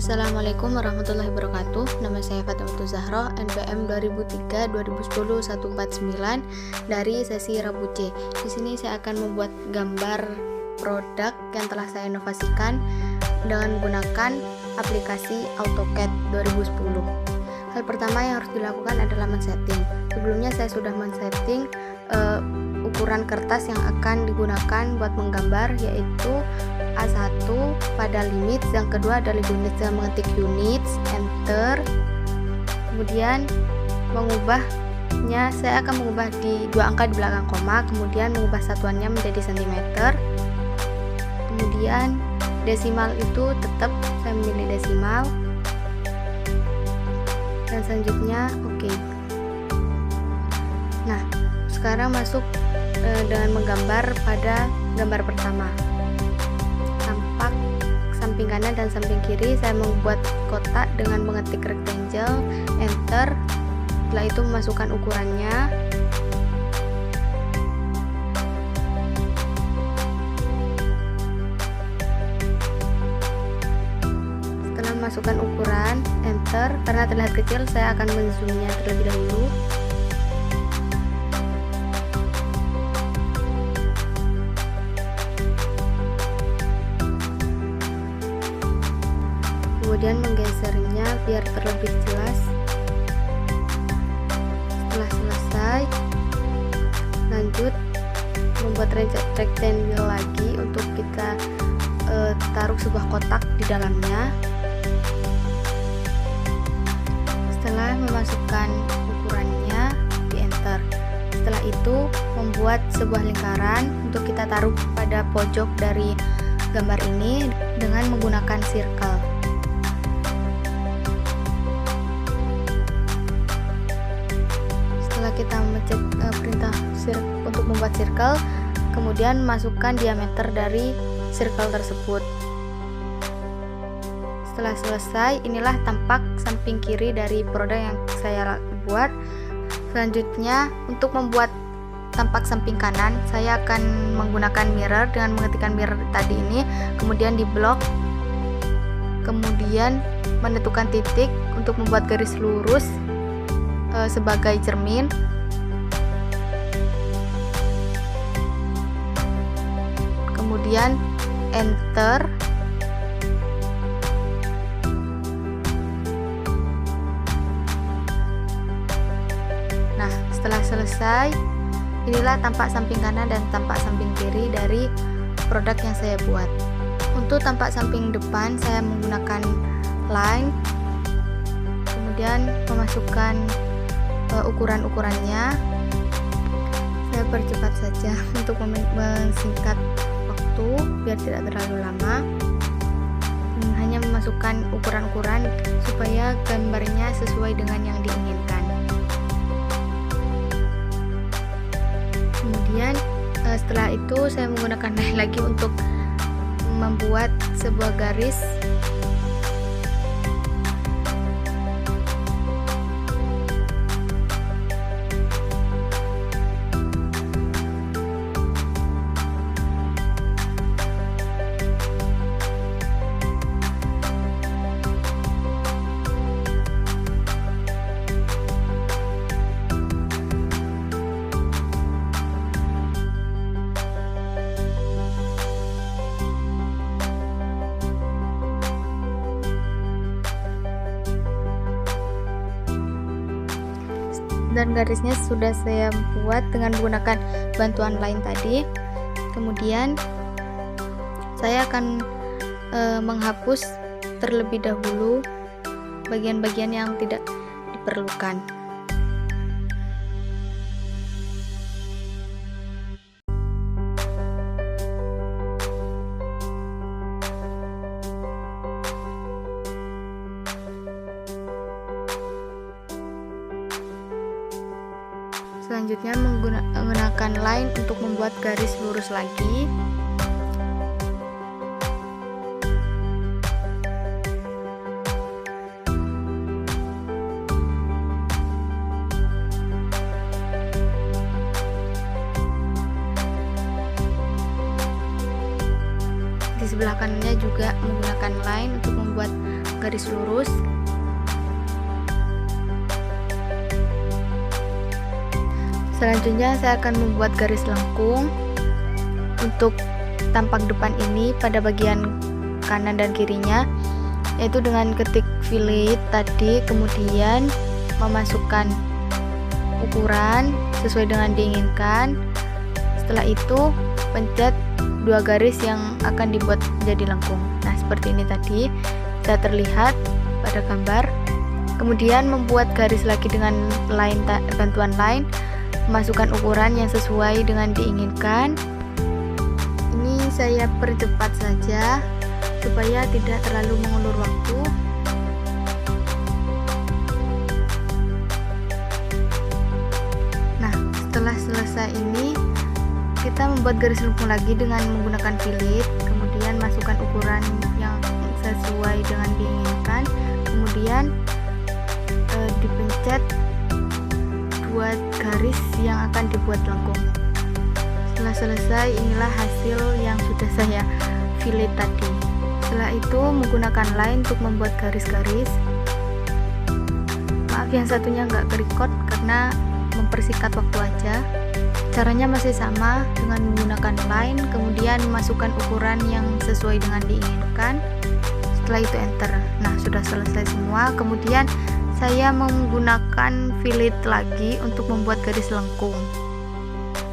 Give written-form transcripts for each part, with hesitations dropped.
Assalamualaikum warahmatullahi wabarakatuh. Nama saya Fatimah Zahra, NPM 2003-2010-149 dari sesi Rabu C. Di sini saya akan membuat gambar produk yang telah saya inovasikan dengan menggunakan aplikasi AutoCAD 2010. Hal pertama yang harus dilakukan adalah men-setting. Sebelumnya saya sudah men-setting ukuran kertas yang akan digunakan buat menggambar, yaitu A1 pada limit, yang kedua adalah unit. Saya mengetik units, enter, kemudian mengubahnya, saya akan mengubah di 2 angka di belakang koma, kemudian mengubah satuannya menjadi cm, kemudian desimal itu tetap saya memilih desimal, dan selanjutnya oke. Nah, sekarang masuk dengan menggambar pada gambar pertama. Tampak samping kanan dan samping kiri saya membuat kotak dengan mengetik rectangle, enter. Setelah itu memasukkan ukurannya. Setelah memasukkan ukuran, enter. Karena terlihat kecil, saya akan menzoomnya terlebih dahulu. Kemudian menggesernya biar terlebih jelas. Setelah selesai, lanjut membuat rectangle lagi untuk kita taruh sebuah kotak di dalamnya. Setelah memasukkan ukurannya, di enter. Setelah itu membuat sebuah lingkaran untuk kita taruh pada pojok dari gambar ini dengan menggunakan circle. Kita mencet perintah untuk membuat circle, kemudian masukkan diameter dari circle tersebut. Setelah selesai, inilah tampak samping kiri dari produk yang saya buat. Selanjutnya, untuk membuat tampak samping kanan, saya akan menggunakan mirror dengan mengetikkan mirror tadi ini, kemudian di blok, kemudian menentukan titik untuk membuat garis lurus sebagai cermin. Kemudian enter. Nah, setelah selesai, inilah tampak samping kanan dan tampak samping kiri dari produk yang saya buat. Untuk tampak samping depan, saya menggunakan line, kemudian memasukkan ukuran-ukurannya. Saya percepat saja untuk mensingkat waktu biar tidak terlalu lama. Hanya memasukkan ukuran-ukuran supaya gambarnya sesuai dengan yang diinginkan. Kemudian setelah itu saya menggunakan line lagi untuk membuat sebuah garis. Dan garisnya sudah saya buat dengan menggunakan bantuan line tadi. Kemudian saya akan menghapus terlebih dahulu bagian-bagian yang tidak diperlukan. Selanjutnya menggunakan line untuk membuat garis lurus lagi. Di sebelah kanannya juga menggunakan line untuk membuat garis lurus. Selanjutnya saya akan membuat garis lengkung untuk tampak depan ini pada bagian kanan dan kirinya, yaitu dengan ketik fillet tadi, kemudian memasukkan ukuran sesuai dengan diinginkan. Setelah itu pencet dua garis yang akan dibuat menjadi lengkung. Nah, seperti ini tadi bisa terlihat pada gambar. Kemudian membuat garis lagi dengan bantuan line, masukkan ukuran yang sesuai dengan diinginkan. Ini saya percepat saja supaya tidak terlalu mengulur waktu. Nah, setelah selesai ini kita membuat garis lengkung lagi dengan menggunakan fillet, kemudian masukkan ukuran yang sesuai dengan diinginkan, kemudian dipencet dua garis yang akan dibuat lengkung. Setelah selesai, inilah hasil yang sudah saya fillet tadi. Setelah itu menggunakan line untuk membuat garis-garis. Maaf yang satunya nggak ke-record karena mempersingkat waktu aja. Caranya masih sama dengan menggunakan line, kemudian masukkan ukuran yang sesuai dengan diinginkan. Setelah itu enter. Nah, sudah selesai semua. Kemudian saya menggunakan fillet lagi untuk membuat garis lengkung.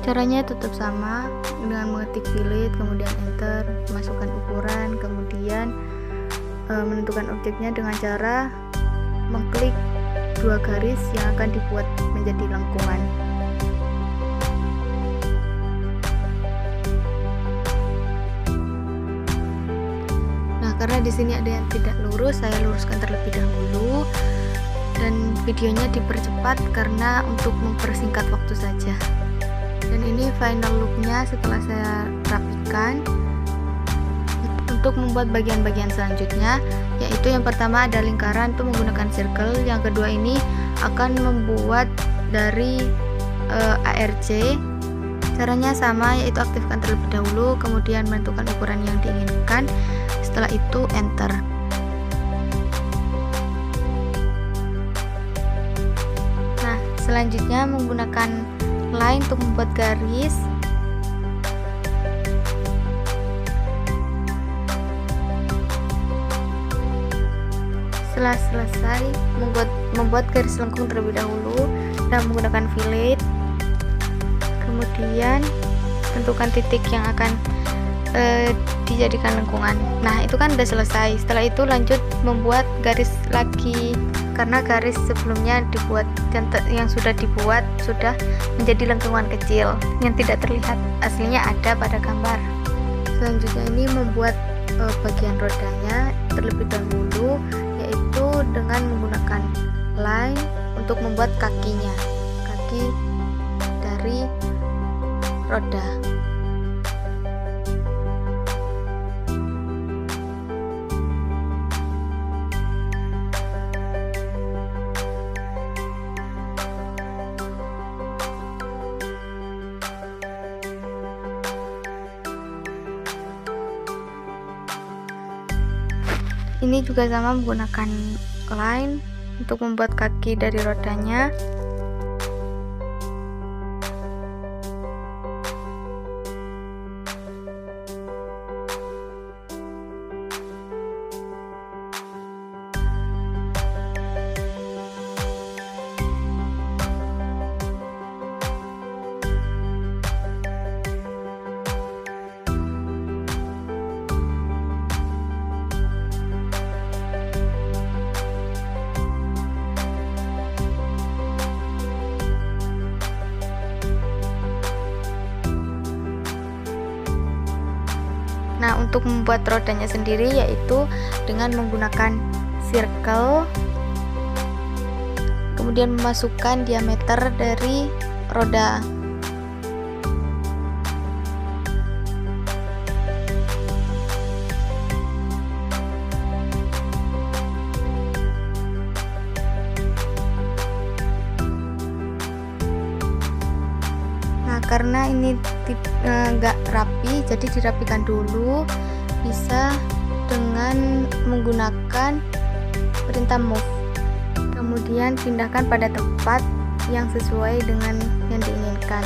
Caranya tetap sama dengan mengetik fillet, kemudian enter, masukkan ukuran, kemudian menentukan objeknya dengan cara mengklik dua garis yang akan dibuat menjadi lengkungan. Nah, karena di sini ada yang tidak lurus, saya luruskan terlebih dahulu. Dan videonya dipercepat karena untuk mempersingkat waktu saja. Dan ini final looknya setelah saya rapikan. Untuk membuat bagian-bagian selanjutnya, yaitu yang pertama ada lingkaran itu menggunakan circle, yang kedua ini akan membuat dari ARC. Caranya sama, yaitu aktifkan terlebih dahulu, kemudian menentukan ukuran yang diinginkan, setelah itu enter. Selanjutnya menggunakan line untuk membuat garis. Setelah selesai membuat garis lengkung terlebih dahulu dan menggunakan fillet, kemudian tentukan titik yang akan dijadikan lengkungan. Nah, itu kan udah selesai. Setelah itu lanjut membuat garis lagi, karena garis sebelumnya dibuat dan yang sudah dibuat sudah menjadi lengkungan kecil yang tidak terlihat aslinya ada pada gambar. Selanjutnya ini membuat bagian rodanya terlebih dahulu, yaitu dengan menggunakan line untuk membuat kakinya, kaki dari roda. Ini juga sama menggunakan line untuk membuat kaki dari rodanya. Nah, untuk membuat rodanya sendiri yaitu dengan menggunakan circle, kemudian memasukkan diameter dari roda. Karena ini nggak rapi, jadi dirapikan dulu. Bisa dengan menggunakan perintah move. Kemudian pindahkan pada tempat yang sesuai dengan yang diinginkan.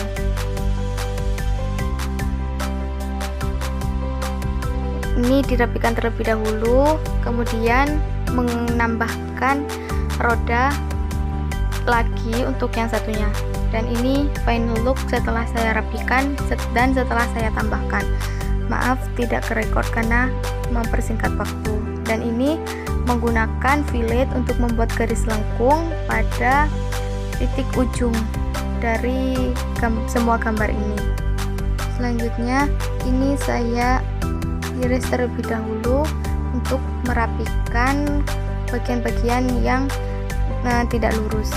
Ini dirapikan terlebih dahulu, kemudian menambahkan roda lagi untuk yang satunya. Dan ini final look setelah saya rapikan dan setelah saya tambahkan. Maaf tidak kerekord karena mempersingkat waktu. Dan ini menggunakan fillet untuk membuat garis lengkung pada titik ujung dari semua gambar ini. Selanjutnya ini saya iris terlebih dahulu untuk merapikan bagian-bagian yang tidak lurus.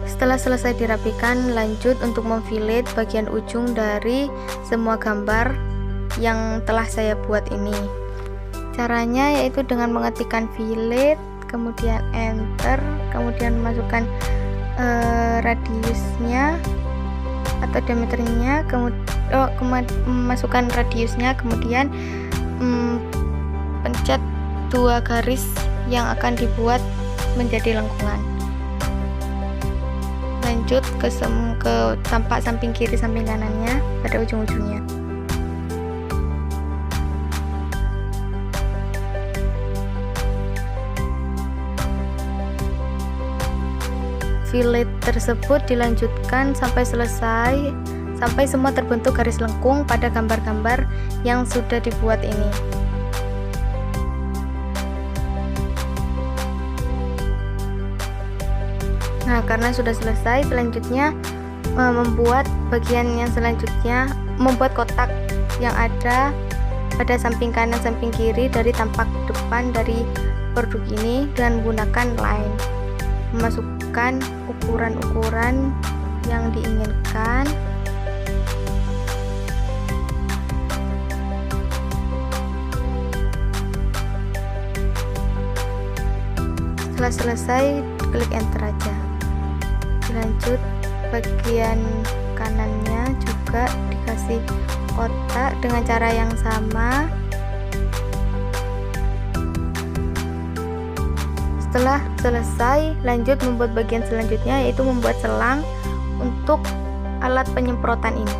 Setelah selesai dirapikan, lanjut untuk memfillet bagian ujung dari semua gambar yang telah saya buat ini. Caranya yaitu dengan mengetikkan fillet, kemudian enter, kemudian masukkan radiusnya atau diameternya, masukkan radiusnya, kemudian pencet 2 garis yang akan dibuat menjadi lengkungan. Lanjut ke tampak samping kiri samping kanannya pada ujung-ujungnya. Fillet tersebut dilanjutkan sampai selesai, sampai semua terbentuk garis lengkung pada gambar-gambar yang sudah dibuat ini. Nah, karena sudah selesai, selanjutnya membuat bagian yang selanjutnya, membuat kotak yang ada pada samping kanan samping kiri dari tampak depan dari produk ini dengan menggunakan line. Memasukkan ukuran-ukuran yang diinginkan. Setelah selesai, klik enter aja. Lanjut bagian kanannya juga dikasih kotak dengan cara yang sama. Setelah selesai, lanjut membuat bagian selanjutnya, yaitu membuat selang untuk alat penyemprotan ini.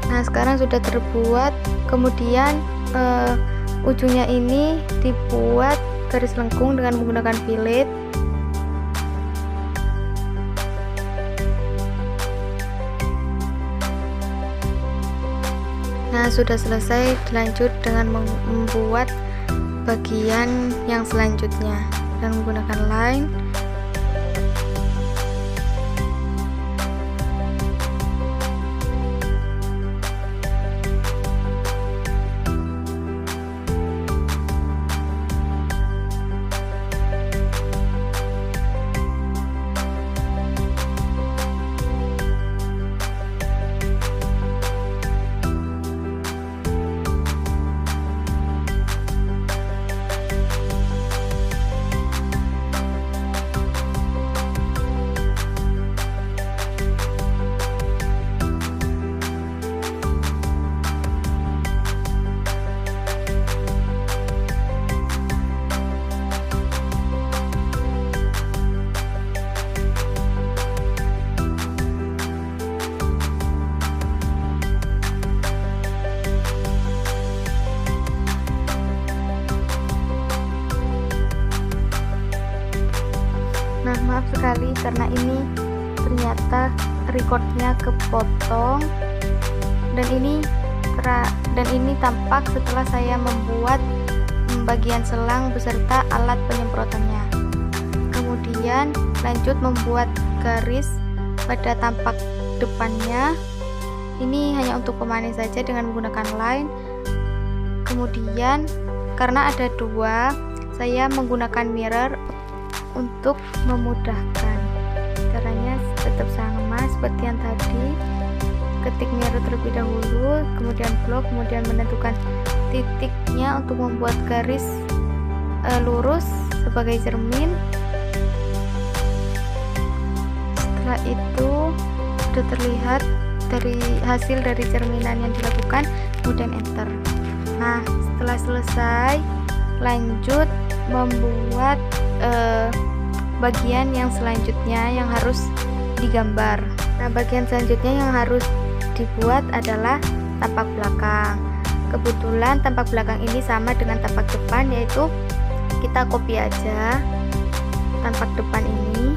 Nah, sekarang sudah terbuat, kemudian ujungnya ini dibuat garis lengkung dengan menggunakan fillet. Nah, sudah selesai, dilanjut dengan membuat bagian yang selanjutnya dan menggunakan line. Maaf sekali karena ini ternyata recordnya kepotong, dan ini tampak setelah saya membuat bagian selang beserta alat penyemprotannya. Kemudian lanjut membuat garis pada tampak depannya. Ini hanya untuk pemanis saja dengan menggunakan line. Kemudian karena ada dua, saya menggunakan mirror untuk memudahkan. Caranya tetap sama seperti yang tadi. Ketik mirror terlebih dahulu, kemudian blok, kemudian menentukan titiknya untuk membuat garis lurus sebagai cermin. Setelah itu sudah terlihat dari hasil dari cerminan yang dilakukan, kemudian enter. Nah, setelah selesai, lanjut membuat bagian yang selanjutnya yang harus digambar. Nah, bagian selanjutnya yang harus dibuat adalah tampak belakang. Kebetulan tampak belakang ini sama dengan tampak depan, yaitu kita copy aja tampak depan ini.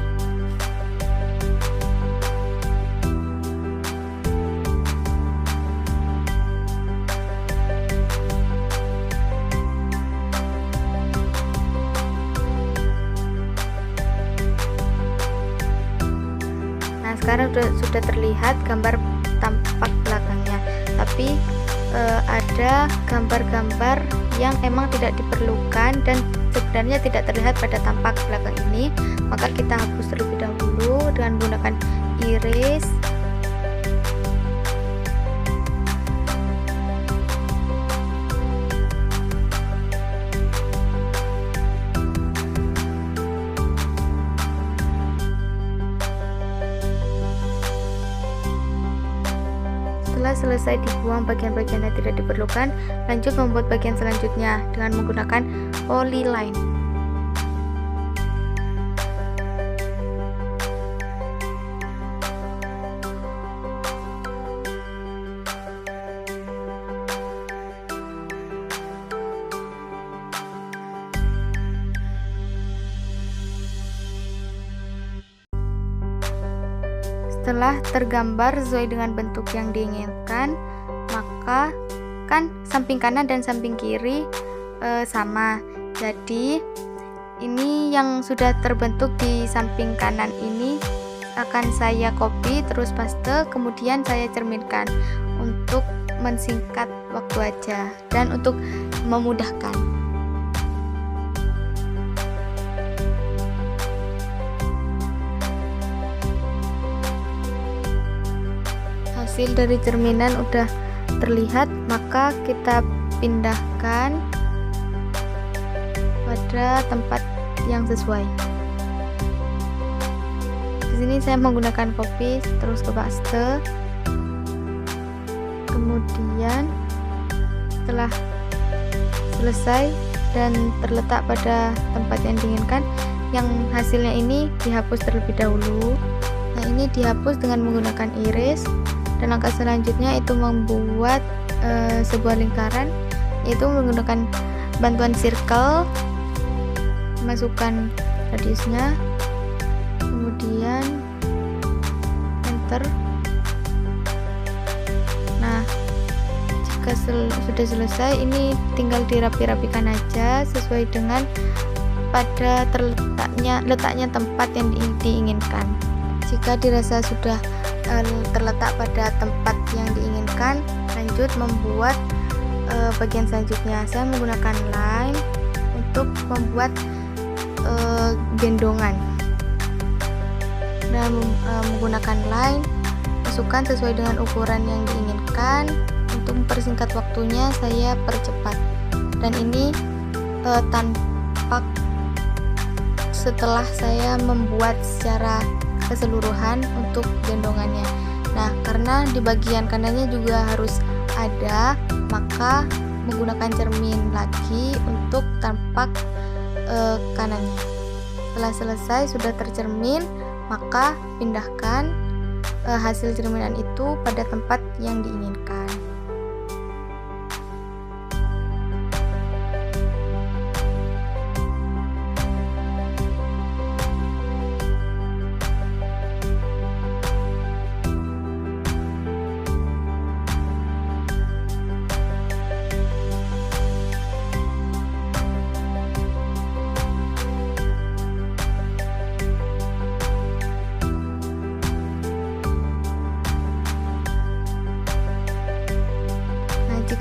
Nah, sekarang sudah terlihat gambar tampak belakangnya, tapi ada gambar-gambar yang emang tidak diperlukan dan sebenarnya tidak terlihat pada tampak belakang ini, maka kita hapus terlebih dahulu dengan menggunakan iris. Setelah selesai dibuang bagian-bagian yang tidak diperlukan, lanjut membuat bagian selanjutnya dengan menggunakan polyline. Setelah tergambar sesuai dengan bentuk yang diinginkan, maka kan samping kanan dan samping kiri sama. Jadi ini yang sudah terbentuk di samping kanan ini akan saya copy terus paste, kemudian saya cerminkan untuk mensingkat waktu aja dan untuk memudahkan. Hasil dari cerminan udah terlihat, maka kita pindahkan pada tempat yang sesuai. Di sini saya menggunakan copy terus ke paste. Kemudian setelah selesai dan terletak pada tempat yang diinginkan, yang hasilnya ini dihapus terlebih dahulu. Nah, ini dihapus dengan menggunakan iris. Dan langkah selanjutnya itu membuat sebuah lingkaran, yaitu menggunakan bantuan circle, masukkan radiusnya, kemudian enter. Nah, jika sudah selesai, ini tinggal dirapi-rapikan aja sesuai dengan pada letaknya tempat yang diinginkan. Jika dirasa sudah terletak pada tempat yang diinginkan, lanjut membuat bagian selanjutnya. Saya menggunakan line untuk membuat gendongan. Dan menggunakan line, masukkan sesuai dengan ukuran yang diinginkan. Untuk mempersingkat waktunya, saya percepat. Dan ini tampak setelah saya membuat secara keseluruhan untuk gendongannya. Nah, karena di bagian kanannya juga harus ada, maka menggunakan cermin lagi untuk tampak kanannya. Setelah selesai sudah tercermin, maka pindahkan hasil cerminan itu pada tempat yang diinginkan.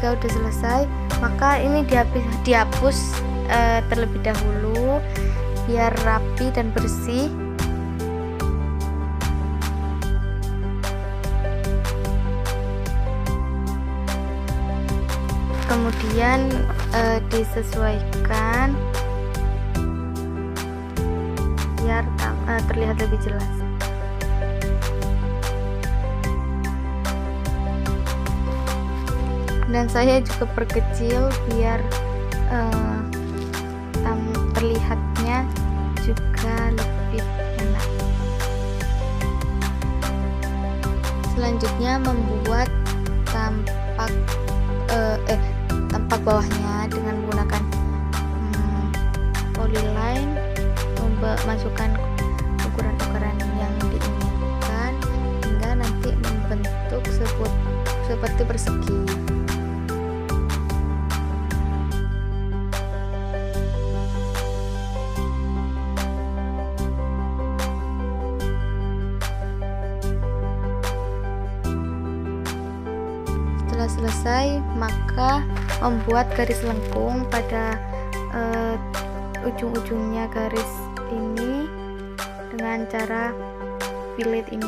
Jika udah selesai, maka ini dihapus terlebih dahulu biar rapi dan bersih. Kemudian disesuaikan biar terlihat lebih jelas. Dan saya juga perkecil biar terlihatnya juga lebih enak. Selanjutnya membuat tampak bawahnya dengan menggunakan polyline, masukkan ukuran-ukuran yang diinginkan hingga nanti membentuk seperti persegi. Setelah selesai, maka membuat garis lengkung pada ujung-ujungnya garis ini dengan cara fillet ini.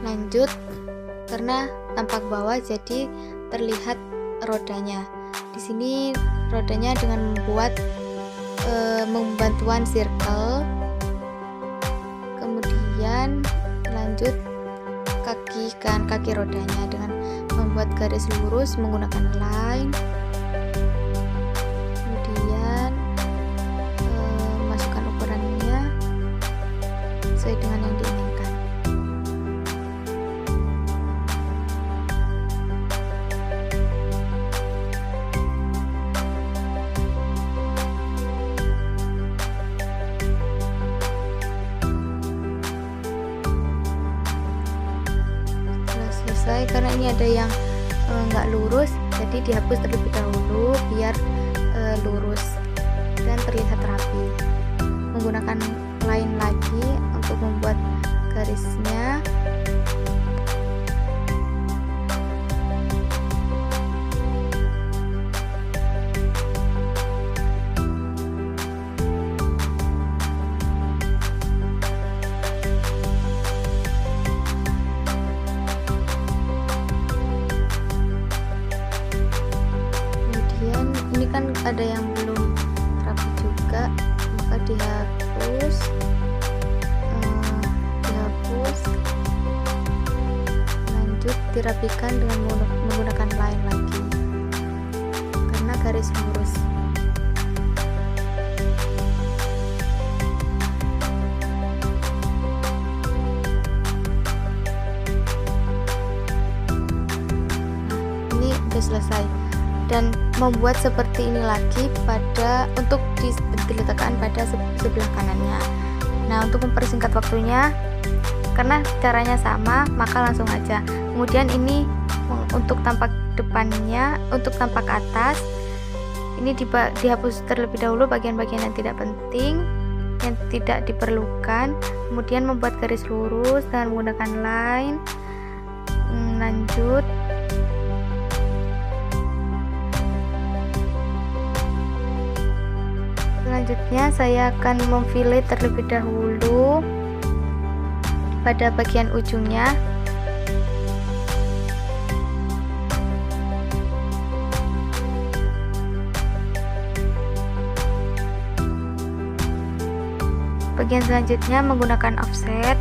Lanjut, karena tampak bawah jadi terlihat rodanya. Di sini rodanya dengan membuat membantuan circle. Kemudian lanjut kaki rodanya dengan membuat garis lurus menggunakan line. Kemudian masukkan ukurannya sesuai dengan yang diinginkan. Karena ini ada yang nggak lurus, jadi dihapus terlebih dahulu biar lurus dan terlihat rapi. Menggunakan line lagi untuk membuat garisnya. Ini kan ada yang belum rapi juga, maka dihapus, lanjut dirapikan dengan menggunakan line lagi karena garis lurus. Nah, ini udah selesai. Dan membuat seperti ini lagi untuk diletakkan pada sebelah kanannya. Nah, untuk mempersingkat waktunya, karena caranya sama, maka langsung aja. Kemudian ini untuk tampak depannya, untuk tampak atas, ini dihapus terlebih dahulu bagian-bagian yang tidak penting, yang tidak diperlukan. Kemudian membuat garis lurus dengan menggunakan line. Lanjut. Selanjutnya saya akan memfillet terlebih dahulu pada bagian ujungnya. Bagian selanjutnya menggunakan offset,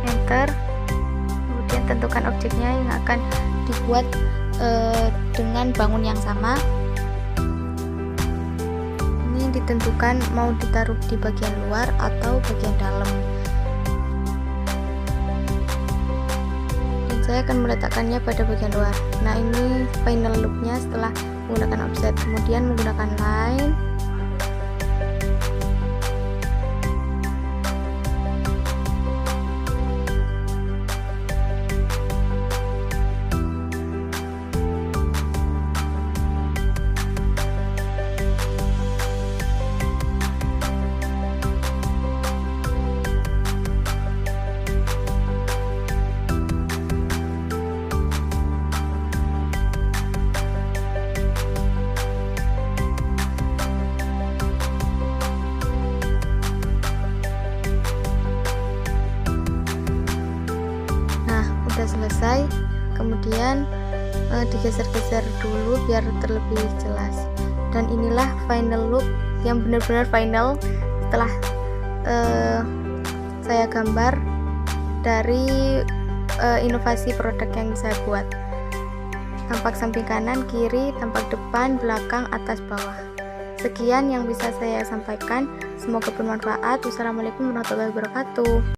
enter, kemudian tentukan objeknya yang akan dibuat dengan bangun yang sama. Ditentukan mau ditaruh di bagian luar atau bagian dalam, dan saya akan meletakkannya pada bagian luar. Nah, ini final looknya setelah menggunakan offset. Kemudian menggunakan line, selesai, kemudian digeser-geser dulu biar terlebih jelas. Dan inilah final look yang benar-benar final setelah saya gambar dari inovasi produk yang saya buat. Tampak samping kanan, kiri, tampak depan, belakang, atas, bawah. Sekian yang bisa saya sampaikan. Semoga bermanfaat. Wassalamualaikum warahmatullahi wabarakatuh.